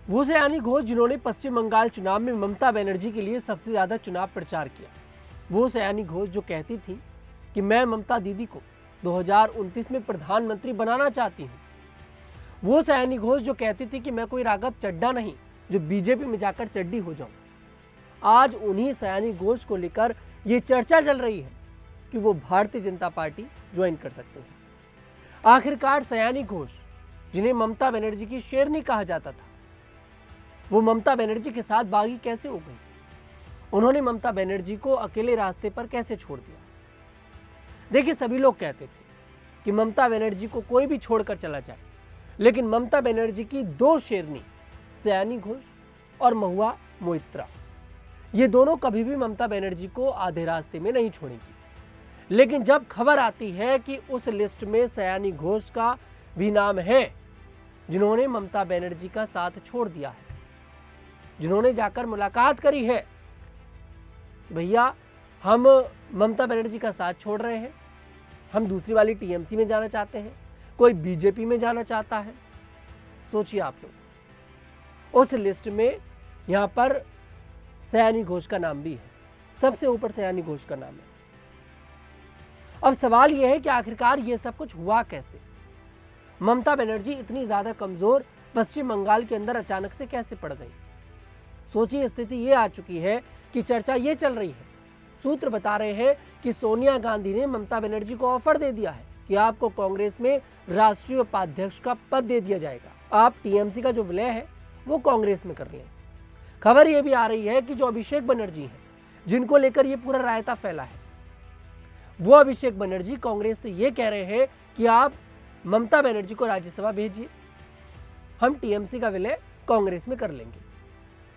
वो सयानी घोष जिन्होंने पश्चिम बंगाल चुनाव में ममता बनर्जी के लिए सबसे ज्यादा चुनाव प्रचार किया, वो सयानी घोष जो कहती थी कि मैं ममता दीदी को 2029 में प्रधानमंत्री बनाना चाहती हूँ, वो सयानी घोष जो कहती थी कि मैं कोई राघव चड्ढा नहीं जो बीजेपी में जाकर चड्डी हो जाऊं, आज उन्हीं सयानी घोष को लेकर ये चर्चा चल रही है कि वो भारतीय जनता पार्टी ज्वाइन कर सकते हैं। आखिरकार सयानी घोष जिन्हें ममता बनर्जी की शेरनी कहा जाता था, वो ममता बनर्जी के साथ बागी कैसे हो गई? उन्होंने ममता बनर्जी को अकेले रास्ते पर कैसे छोड़ दिया? देखिए, सभी लोग कहते थे कि ममता बनर्जी को कोई भी छोड़कर चला जाए, लेकिन ममता बनर्जी की दो शेरनी सयानी घोष और महुआ मोइत्रा, ये दोनों कभी भी ममता बनर्जी को आधे रास्ते में नहीं छोड़ेंगी। लेकिन जब खबर आती है कि उस लिस्ट में सयानी घोष का भी नाम है, जिन्होंने ममता बनर्जी का साथ छोड़ दिया है, जिन्होंने जाकर मुलाकात करी है कि भैया हम ममता बनर्जी का साथ छोड़ रहे हैं, हम दूसरी वाली टीएमसी में जाना चाहते हैं, कोई बीजेपी में जाना चाहता है। सोचिए आप लोग, उस लिस्ट में यहां पर सयानी घोष का नाम भी है, सबसे ऊपर सयानी घोष का नाम है। अब सवाल यह है कि आखिरकार ये सब कुछ हुआ कैसे? ममता बनर्जी इतनी ज्यादा कमजोर पश्चिम बंगाल के अंदर अचानक से कैसे पड़ गई? सोचिए, स्थिति ये आ चुकी है कि चर्चा ये चल रही है, सूत्र बता रहे हैं कि सोनिया गांधी ने ममता बनर्जी को ऑफर दे दिया है कि आपको कांग्रेस में राष्ट्रीय उपाध्यक्ष का पद दे दिया जाएगा, आप टीएमसी का जो विलय है वो कांग्रेस में कर लें। खबर ये भी आ रही है कि जो अभिषेक बनर्जी हैं, जिनको लेकर ये पूरा रायता फैला है, वो अभिषेक बनर्जी कांग्रेस से ये कह रहे हैं कि आप ममता बनर्जी को राज्यसभा भेजिए, हम टीएमसी का विलय कांग्रेस में कर लेंगे।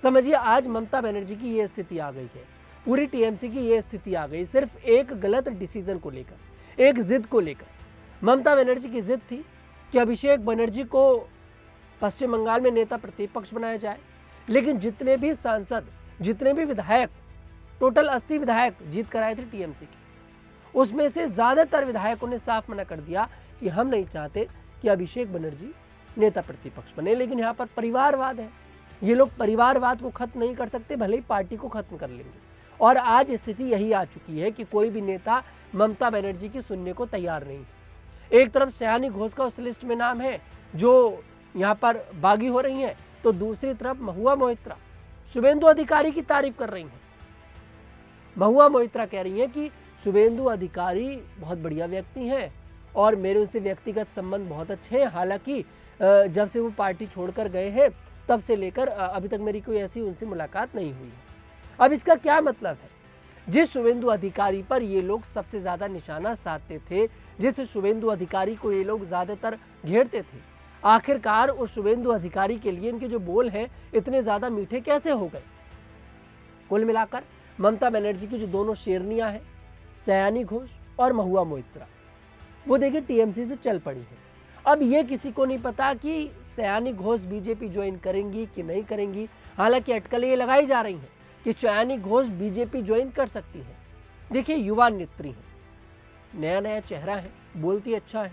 समझिए, आज ममता बनर्जी की ये स्थिति आ गई है, पूरी टीएमसी की ये स्थिति आ गई, सिर्फ एक गलत डिसीजन को लेकर, एक जिद को लेकर। ममता बनर्जी की जिद थी कि अभिषेक बनर्जी को पश्चिम बंगाल में नेता प्रतिपक्ष बनाया जाए, लेकिन जितने भी सांसद, जितने भी विधायक, टोटल 80 विधायक जीत कर आए थे टीएमसी के, उसमें से ज्यादातर विधायकों ने साफ मना कर दिया कि हम नहीं चाहते कि अभिषेक बनर्जी नेता प्रतिपक्ष बने। लेकिन यहाँ पर परिवारवाद है, ये लोग परिवारवाद को खत्म नहीं कर सकते, भले ही पार्टी को खत्म कर लेंगे। और आज स्थिति यही आ चुकी है कि कोई भी नेता ममता बनर्जी की सुनने को तैयार नहीं है। एक तरफ सयानी घोष का उस लिस्ट में नाम है जो यहाँ पर बागी हो रही हैं, तो दूसरी तरफ महुआ मोइत्रा शुभेंदु अधिकारी की तारीफ कर रही हैं। महुआ मोइत्रा कह रही हैं कि शुभेंदु अधिकारी बहुत बढ़िया व्यक्ति हैं और मेरे उनसे व्यक्तिगत संबंध बहुत अच्छे हैं। हालांकि जब से वो पार्टी छोड़कर गए हैं तब से लेकर अभी तक मेरी कोई ऐसी उनसे मुलाकात नहीं हुई है। अब इसका क्या मतलब है? जिस शुभेंदु अधिकारी पर ये लोग सबसे ज़्यादा निशाना साधते थे, जिस शुभेंदु अधिकारी को ये लोग ज़्यादातर घेरते थे, आखिरकार उस शुभेंदु अधिकारी के लिए इनके जो बोल हैं इतने ज़्यादा मीठे कैसे हो गए? कुल मिलाकर ममता बनर्जी की जो दोनों शेरनियां हैं, सयानी घोष और महुआ मोइत्रा, वो देखिए टीएमसी से चल पड़ी है। अब ये किसी को नहीं पता कि सयानी घोष बीजेपी ज्वाइन करेंगी कि नहीं करेंगी। हालांकि अटकलें ये लगाई जा रही हैं कि सयानी घोष बीजेपी ज्वाइन कर सकती है। देखिए, युवा नेत्री है, नया नया चेहरा है, बोलती अच्छा है।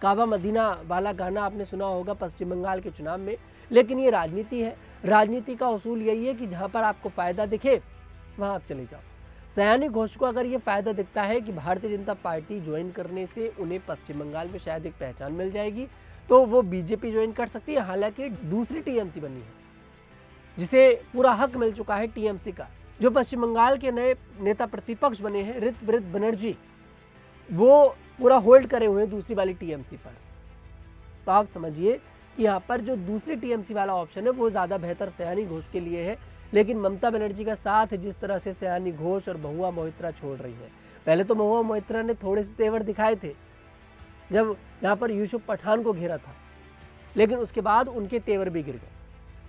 काबा मदीना वाला गाना आपने सुना होगा पश्चिम बंगाल के चुनाव में। लेकिन ये राजनीति है, राजनीति का उसूल यही है कि जहाँ पर आपको फ़ायदा दिखे वहाँ आप चले जाओ। सयानी घोष को अगर ये फ़ायदा दिखता है कि भारतीय जनता पार्टी ज्वाइन करने से उन्हें पश्चिम बंगाल में शायद एक पहचान मिल जाएगी, तो वो बीजेपी ज्वाइन कर सकती है। हालांकि दूसरी टीएमसी बनी है, जिसे पूरा हक मिल चुका है टीएमसी का। जो पश्चिम बंगाल के नए नेता प्रतिपक्ष बने हैं ऋतविज बनर्जी, वो पूरा होल्ड करे हुए हैं दूसरी वाली टीएमसी पर। तो आप समझिए कि यहाँ पर जो दूसरी टीएमसी वाला ऑप्शन है वो ज़्यादा बेहतर सयानी घोष के लिए है। लेकिन ममता बनर्जी का साथ जिस तरह से सयानी घोष और महुआ मोइत्रा छोड़ रही है, पहले तो महुआ मोइत्रा ने थोड़े से तेवर दिखाए थे जब यहाँ पर यूसुफ पठान को घेरा था, लेकिन उसके बाद उनके तेवर भी गिर गए,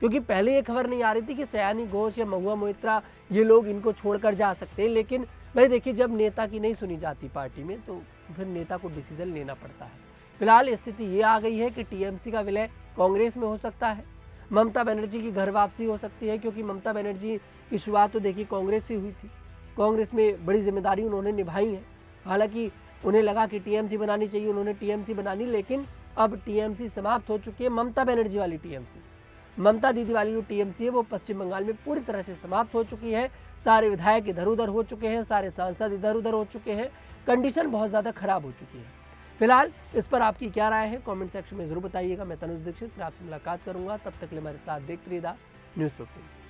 क्योंकि पहले ये खबर नहीं आ रही थी कि सयानी घोष या महुआ मोइत्रा ये लोग इनको छोड़कर जा सकते हैं। लेकिन भाई देखिए, जब नेता की नहीं सुनी जाती पार्टी में तो फिर नेता को डिसीजन लेना पड़ता है। फिलहाल स्थिति ये आ गई है कि टीएमसी का विलय कांग्रेस में हो सकता है, ममता बनर्जी की घर वापसी हो सकती है, क्योंकि ममता बनर्जी की शुरुआत तो देखिए कांग्रेस से हुई थी, कांग्रेस में बड़ी जिम्मेदारी उन्होंने निभाई है। हालांकि उन्हें लगा कि टीएमसी बनानी चाहिए, उन्होंने टीएमसी बनानी, लेकिन अब टीएमसी समाप्त हो चुकी है, ममता बनर्जी वाली टीएमसी। ममता दीदी वाली जो टीएमसी है वो पश्चिम बंगाल में पूरी तरह से समाप्त हो चुकी है। सारे विधायक इधर उधर हो चुके हैं, सारे सांसद इधर उधर हो चुके हैं, कंडीशन बहुत ज़्यादा खराब हो चुकी है। फिलहाल इस पर आपकी क्या राय है कमेंट सेक्शन में ज़रूर बताइएगा। मैं तनुज दीक्षित फिर आपसे मुलाकात करूंगा, तब तक के लिए हमारे साथ देखते रहिएगा न्यूज़ 15।